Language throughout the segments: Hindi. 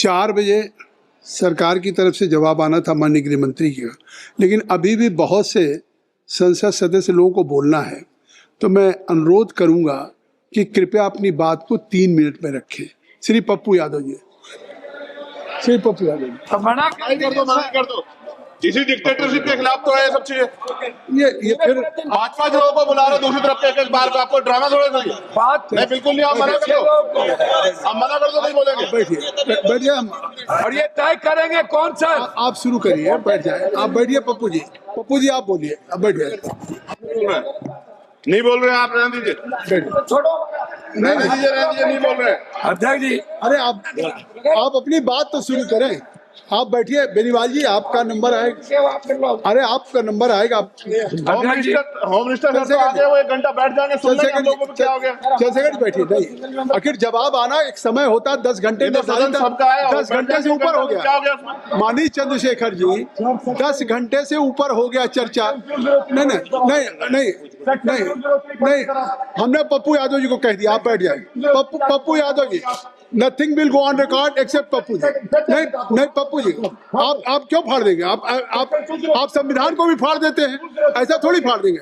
4 बजे सरकार की तरफ से जवाब आना था माननीय गृह मंत्री की, लेकिन अभी भी बहुत से संसद सदस्य लोगों को बोलना है, तो मैं अनुरोध करूंगा कि कृपया अपनी बात को 3 मिनट में रखें। श्री पप्पू यादव जी, श्री पप्पू यादव जी। तो मना कर दो। इसी डिक्टेटरशिप के खिलाफ तो है सब चीजें। ये फिर 5-5 लोगों को बुला रहे हो दूसरी तरफ एक बार, आपको ड्रामा थोड़ा सा बात नहीं, बिल्कुल नहीं। आप मना कर दो, आप मना कर दो, नहीं बोलेंगे। बैठिए, बैठिए, हम और ये तय करेंगे कौन सा। आप शुरू करिए, बैठ जाए, आप बैठिए। पप्पू जी आप बोलिए, आप बैठिए। नहीं बोल रहे आप, रहने दीजिए, रहने दीजिए, नहीं बोल रहे। अध्यक्ष जी, अरे आप अपनी बात तो शुरू करें। आप बैठिए। बेनीवाल जी, आपका नंबर आएगा। अरे आपका नंबर आएगा। होम मिनिस्टर सर तो आ गए, वो 1 घंटा बैठ जाएंगे, सुन लेंगे हम लोगों को क्या हो गया। 6 सेकंड बैठिए। नहीं, आखिर जवाब आना एक समय होता है, 10 घंटे में सबका है, 10 घंटे से ऊपर हो क्या हो गया। गया। माननीय चंद्रशेखर जी, 10 घंटे से ऊपर हो गया चर्चा। नहीं नहीं नहीं नहीं नहीं नहीं, हमने पप्पू यादव जी को कह दिया, आप बैठ जाए। Pappu Yadav ji, nothing will go on record except Pappu ji. नहीं नहीं पप्पू जी, आप क्यों फाड़ देंगे? आप संविधान को भी फाड़ देते हैं, ऐसा थोड़ी फाड़ देंगे।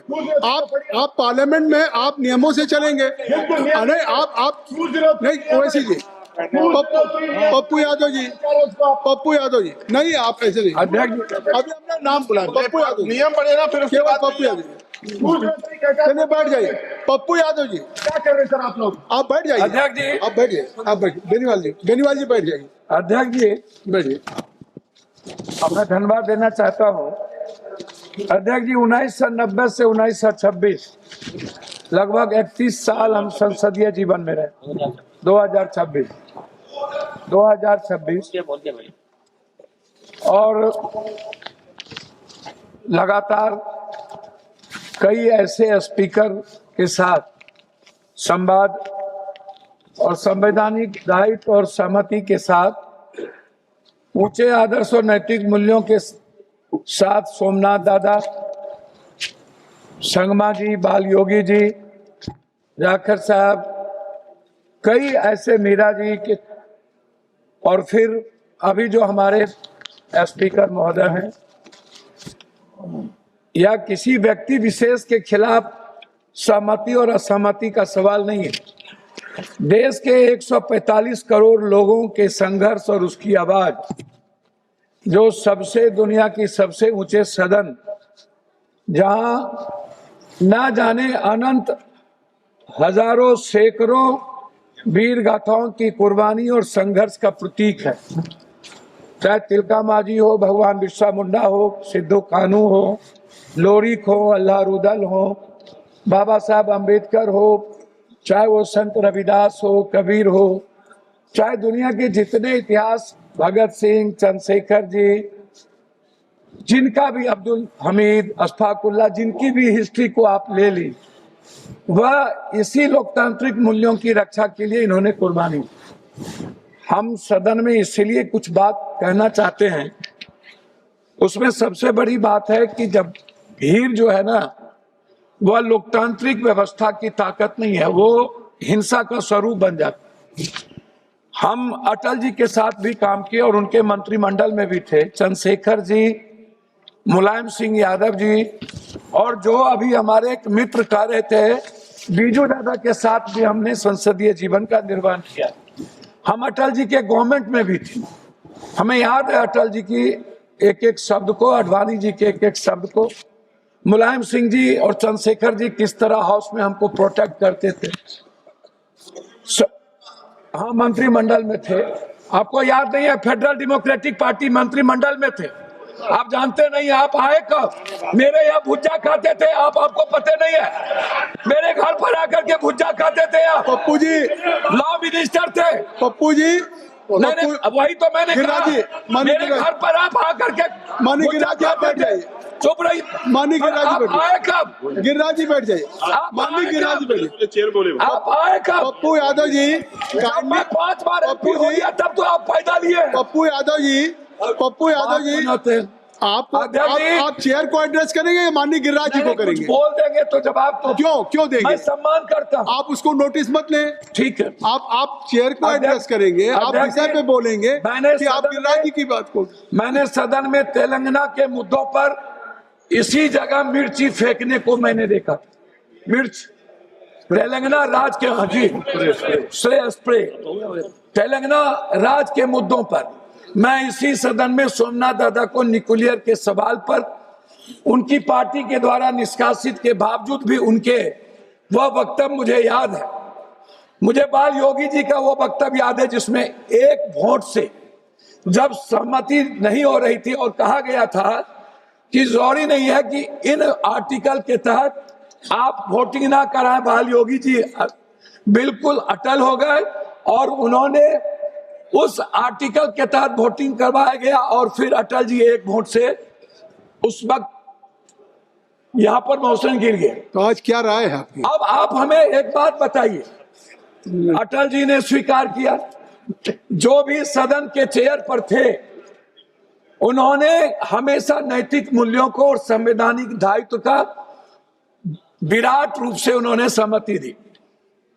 आप पार्लियामेंट में आप नियमों से चलेंगे। नहीं, आप नहीं, ओवैसी जी, पप्पू यादव जी, नहीं, आप ऐसे नहीं। अध्यक्ष अभी हमने नाम बुलाया, पप्पू यादव, नियम पड़ेगा फिर उसके केवल बाद पप्पू यादव जी। चलिए बैठ जाइए। पप्पू यादव जी, क्या कर रहे सर आप लोग? आप बैठ जाइए। अध्यक्ष जी, आप बैठिए, आप बैठिए। बेनीवाल जी बैठ जाइए, अध्यक्ष जी, बैठिए। मैं धन्यवाद देना चाहता हूँ। अध्यक्ष जी, 1990 से 1926 लगभग 31 साल हम संसदीय जीवन में रहे। 2026 और लगातार कई ऐसे स्पीकर के साथ संवाद और संवैधानिक दायित्व और सहमति के साथ ऊंचे आदर्श और नैतिक मूल्यों के साथ सोमनाथ दादा, संगमा जी, बाल योगी जी, जाखड़ साहब, कई ऐसे मीरा जी के, और फिर अभी जो हमारे स्पीकर महोदय हैं, या किसी व्यक्ति विशेष के खिलाफ सहमति और असहमति का सवाल नहीं है। देश के 145 करोड़ लोगों के संघर्ष और उसकी आवाज, जो सबसे दुनिया की सबसे ऊंचे सदन, जहां ना जाने अनंत हजारों सैकड़ों वीर गाथाओं की कुर्बानी और संघर्ष का प्रतीक है। चाहे तिलका मांझी हो, भगवान बिरसा मुंडा हो, सिद्धू कानू हो, लोरिक हो, अल्लाह रुदल हो, बाबा साहब अम्बेडकर हो, चाहे वो संत रविदास हो, कबीर हो, चाहे दुनिया के जितने इतिहास, भगत सिंह, चंद्रशेखर जी, जिनका भी, अब्दुल हमीद, अशफाकुल्ला, जिनकी भी हिस्ट्री को आप ले ली, वह इसी लोकतांत्रिक मूल्यों की रक्षा के लिए इन्होंने कुर्बानी। हम सदन में इसलिए कुछ बात कहना चाहते हैं। उसमें सबसे बड़ी बात है कि जब भीड़ जो है ना, वह लोकतांत्रिक व्यवस्था की ताकत नहीं है, वो हिंसा का स्वरूप बन जाता है। हम अटल जी के साथ भी काम किए और उनके मंत्रिमंडल में भी थे, चंद्रशेखर जी, मुलायम सिंह यादव जी, और जो अभी हमारे एक मित्र कह रहे थे, बीजू दादा के साथ भी हमने संसदीय जीवन का निर्वहन किया। हम अटल जी के गवर्नमेंट में भी थे। हमें याद है अटल जी की एक एक शब्द को, अडवाणी जी के एक एक शब्द को, मुलायम सिंह जी और चंद्रशेखर जी किस तरह हाउस में हमको प्रोटेक्ट करते थे। हाँ, मंत्रिमंडल में थे। आपको याद नहीं है? फेडरल डेमोक्रेटिक पार्टी मंत्रिमंडल में थे। आप जानते नहीं, आप आए कब? मेरे यहाँ भुज्जा खाते थे आप, आपको पता नहीं है? मेरे घर पर आकर के भुज्जा खाते थे आप। पप्पू जी लॉ मिनिस्टर थे पप्पू जी। नहीं, वही तो मैंने कहा। मेरे घर पर आप आकर के मानी गिरिराज जी, आप बैठ जाइए। चुप रही। मानी गिरिराज जी बैठ आए कब? गिरिराज जी बैठ जाइए। मानी गिरिराज जी बैठिए। चेयर बोले आप आए कब? पप्पू यादव जी, मैं 5 बार MP हो गया, तब तो आप फायदा लिए। पप्पू यादव जी, आप चेयर को एड्रेस करेंगे या माननीय गिरिराज जी को कुछ करेंगे? बोल देंगे तो जवाब तो क्यों मैं देंगे? सम्मान करता हूँ। आप उसको नोटिस मत लें। ठीक है, आप चेयर को अध्यक्ष- एड्रेस करेंगे, आप अध्यक्ष विषय पे बोलेंगे मैंने कि आप सदन गिरिराज में- जी की बात को। मैंने सदन में तेलंगाना के मुद्दों पर इसी जगह मिर्ची फेंकने को मैंने देखा। मिर्च तेलंगाना राज के स्प्रे तेलंगाना राज के मुद्दों पर मैं इसी सदन में सोमनाथ दादा को न्यूक्लियर के सवाल पर उनकी पार्टी के द्वारा निष्कासित के बावजूद भी उनके वह वक्तव्य मुझे याद है। मुझे बाल योगी जी का वो वक्तव्य याद है जिसमें एक वोट से जब सहमति नहीं हो रही थी और कहा गया था कि जरूरी नहीं है कि इन आर्टिकल के तहत आप वोटिंग ना कराएं। बाल योगी जी बिल्कुल अटल हो गए और उन्होंने उस आर्टिकल के तहत वोटिंग करवाया गया और फिर अटल जी एक वोट से उस वक्त यहां पर मौसम गिर गए। तो आज क्या राय है आपकी? अब आप हमें एक बात बताइए, अटल जी ने स्वीकार किया, जो भी सदन के चेयर पर थे उन्होंने हमेशा नैतिक मूल्यों को और संवैधानिक दायित्व का विराट रूप से उन्होंने सहमति दी।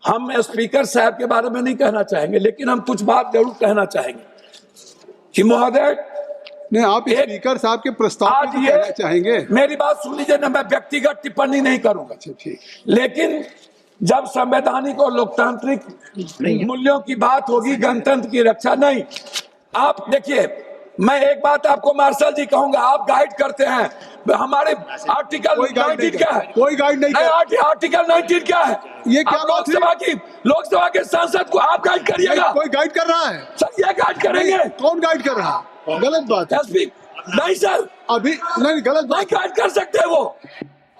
हम स्पीकर साहब के बारे में नहीं कहना चाहेंगे, लेकिन हम कुछ बात जरूर कहना चाहेंगे कि महोदय नहीं, आप स्पीकर साहब के प्रस्ताव आज पे ये कहना चाहेंगे? मेरी बात सुन लीजिए ना, मैं व्यक्तिगत टिप्पणी नहीं करूंगा। अच्छा, ठीक। लेकिन जब संवैधानिक और लोकतांत्रिक मूल्यों की बात होगी, गणतंत्र की रक्षा नहीं। आप देखिए, मैं एक बात आपको मार्शल जी कहूंगा, आप गाइड करते हैं हमारे आर्टिकल कोई गाइड 19 क्या है? कोई गाइड नहीं कर। आर्टिकल 19 क्या है? ये क्या आप बात हुई? लोकसभा के सांसद को आप गाइड करिएगा। कोई गाइड कर रहा है? सर ये गाइड करेंगे? कौन गाइड कर रहा है? गलत बात है। एसपी नहीं सर, अभी नहीं, गलत नहीं बात। गाइड कर सकते वो।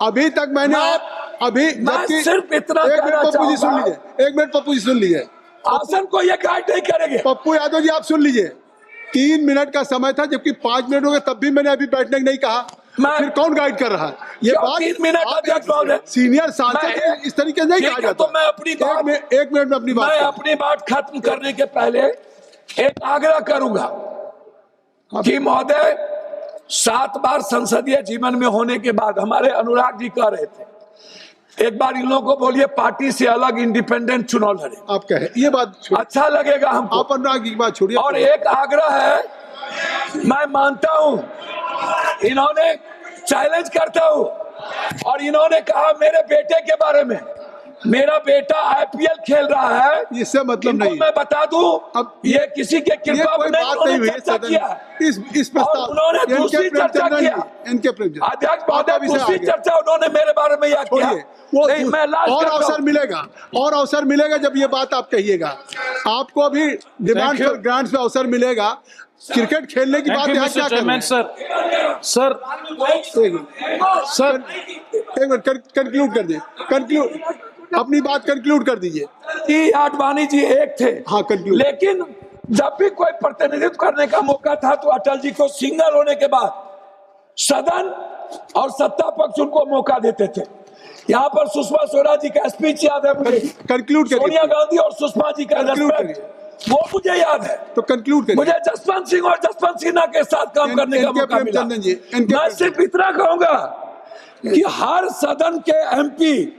अभी तक मैंने अभी मैं सिर्फ इतना एक मिनट कहना पप्पू जी सुन चाहूंगा। लीजिए, एक मिनट पप्पू जी सुन लीजिए। आसन को ये गाइड नहीं करेंगे। पप्पू यादव जी आप सुन लीजिए, 3 मिनट का समय था जबकि 5 मिनट हो गए, तब भी मैंने अभी बैठने को नहीं कहा। मैं- फिर कौन गाइड कर रहा है? ये क्यों बात 3 मिनट अध्यक्ष महोदय? सीनियर सांसद मैं- है, इस तरीके से नहीं ठीक कहा है, जाता। तो मैं अपनी बात- एक मिनट में अपनी बात मैं करूं। अपनी बात खत्म करने के पहले एक आग्रह करूंगा कि महोदय 7 बार संसदीय जीवन में होने के बाद हमारे अनुराग जी कह रहे थे, एक बार इन लोगों को बोलिए पार्टी से अलग इंडिपेंडेंट चुनाव लड़े। आप कहे ये बात छोड़िए। अच्छा लगेगा हमको। आप अनुराग जी की बात छोड़िए। और एक आग्रह है, मैं मानता हूं इन्होंने चैलेंज करता हूं और इन्होंने कहा मेरे बेटे के बारे में, मेरा बेटा आईपीएल खेल रहा है, इससे मतलब इनको नहीं। मैं बता दूं, अब ये किसी के ये कृपा कोई में बात नहीं हुई है चर्चा सदन किया में। इस प्रस्ताव और उन्होंने दूसरी चर्चा किया। इनके प्रेमचंद अध्यक्ष महोदय दूसरी चर्चा उन्होंने मेरे बारे में यह किया। छोड़िए, वो नहीं, मैं लास्ट और करता अवसर हूं। मिलेगा, और अवसर मिलेगा जब ये बात आप कहिएगा। आपको अभी डिमांड you. फॉर ग्रांट्स में अवसर मिलेगा। क्रिकेट खेलने की बात यहाँ क्या कर रहे हैं? सर एक मिनट कंक्लूड कर दीजिए, अपनी बात कंक्लूड कर दीजिए। कि आडवाणी जी एक थे, हाँ, conclude। लेकिन जब भी कोई प्रतिनिधित्व करने का मौका था तो अटल जी को सिंगल होने के बाद सदन और सत्ता पक्ष उनको मौका देते थे। यहाँ पर सुषमा स्वराज जी का स्पीच याद है मुझे, कंक्लूड सोनिया करिए, गांधी और सुषमा जी का Conclude रेस्पेक्ट, वो मुझे याद है। तो कंक्लूड करिए। मुझे जसवंत सिंह और जसवंत सिन्हा के साथ काम करने का इनके मौका मिला। प्रेमचंदन जी, इनके मैं सिर्फ इतना कहूंगा कि हर सदन के एमपी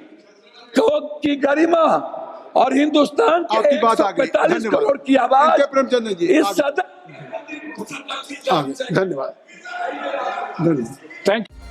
की गरिमा और हिंदुस्तान के आपकी बात आ गई। 145 धन्यवाद। करोड़ की आवाज इनके प्रेमचंदन जी इस आगे। सदन धन्यवाद। Thank you.